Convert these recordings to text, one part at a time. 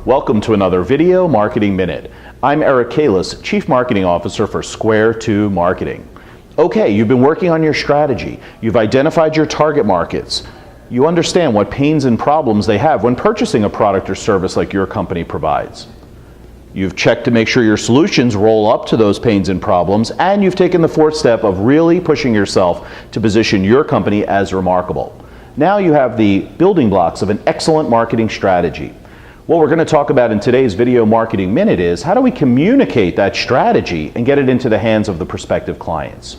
Welcome to another Video Marketing Minute. I'm Eric Kalis, Chief Marketing Officer for Square 2 Marketing. Okay, you've been working on your strategy. You've identified your target markets. You understand what pains and problems they have when purchasing a product or service like your company provides. You've checked to make sure your solutions roll up to those pains and problems, and you've taken the fourth step of really pushing yourself to position your company as remarkable. Now you have the building blocks of an excellent marketing strategy. What we're going to talk about in today's Video Marketing Minute is how do we communicate that strategy and get it into the hands of the prospective clients.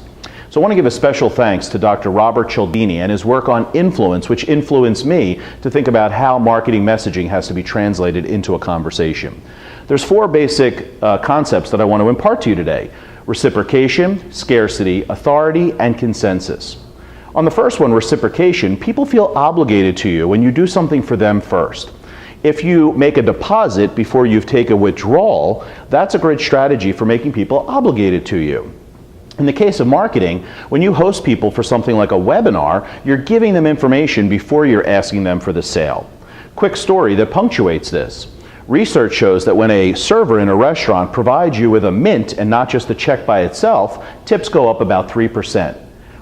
So I want to give a special thanks to Dr. Robert Chaldini and his work on influence, which influenced me to think about how marketing messaging has to be translated into a conversation. There's four basic concepts that I want to impart to you today: reciprocation, scarcity, authority, and consensus. On the first one, reciprocation, people feel obligated to you when you do something for them first. If you make a deposit before you've taken a withdrawal, that's a great strategy for making people obligated to you. In the case of marketing, when you host people for something like a webinar, you're giving them information before you're asking them for the sale. Quick story that punctuates this. Research shows that when a server in a restaurant provides you with a mint and not just the check by itself, tips go up about 3%.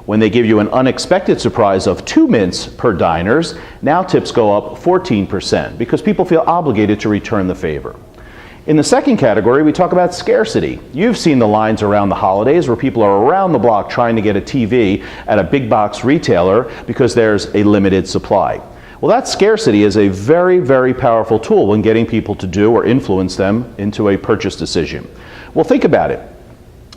When they give you an unexpected surprise of 2 mints per diners, now tips go up 14% because people feel obligated to return the favor. In the second category, we talk about scarcity. You've seen the lines around the holidays where people are around the block trying to get a TV at a big box retailer because there's a limited supply. Well, that scarcity is a very, very powerful tool when getting people to do or influence them into a purchase decision. Well, think about it.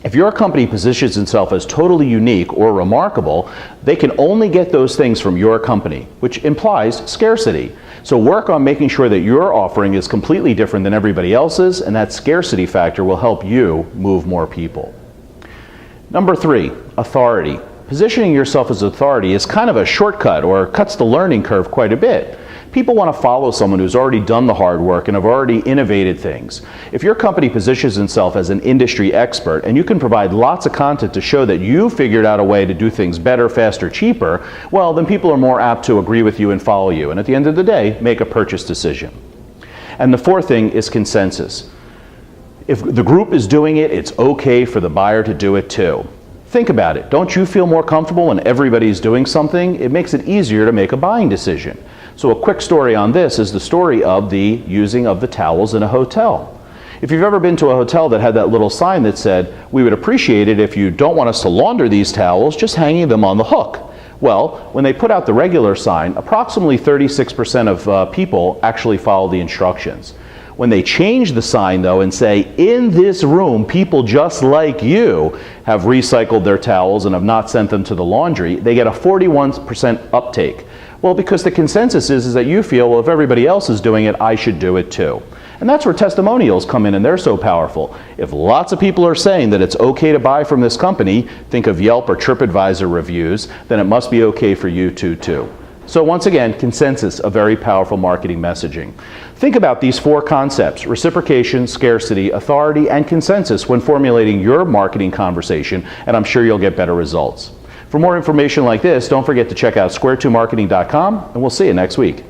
If your company positions itself as totally unique or remarkable, they can only get those things from your company, which implies scarcity. So work on making sure that your offering is completely different than everybody else's, and that scarcity factor will help you move more people. Number 3, authority. Positioning yourself as authority is kind of a shortcut or cuts the learning curve quite a bit. People want to follow someone who's already done the hard work and have already innovated things. If your company positions itself as an industry expert and you can provide lots of content to show that you figured out a way to do things better, faster, cheaper, well, then people are more apt to agree with you and follow you, and at the end of the day, make a purchase decision. And the fourth thing is consensus. If the group is doing it, it's okay for the buyer to do it too. Think about it. Don't you feel more comfortable when everybody's doing something? It makes it easier to make a buying decision. So a quick story on this is the story of the using of the towels in a hotel. If you've ever been to a hotel that had that little sign that said, "We would appreciate it if you don't want us to launder these towels, just hanging them on the hook." Well, when they put out the regular sign, approximately 36% of people actually follow the instructions. When they change the sign though and say, "In this room, people just like you have recycled their towels and have not sent them to the laundry," they get a 41% uptake. Well, because the consensus is that you feel, well, if everybody else is doing it, I should do it too. And that's where testimonials come in, and they're so powerful. If lots of people are saying that it's okay to buy from this company, think of Yelp or TripAdvisor reviews, then it must be okay for you too. So once again, consensus, a very powerful marketing messaging. Think about these four concepts: reciprocation, scarcity, authority, and consensus when formulating your marketing conversation, and I'm sure you'll get better results. For more information like this, don't forget to check out square2marketing.com, and we'll see you next week.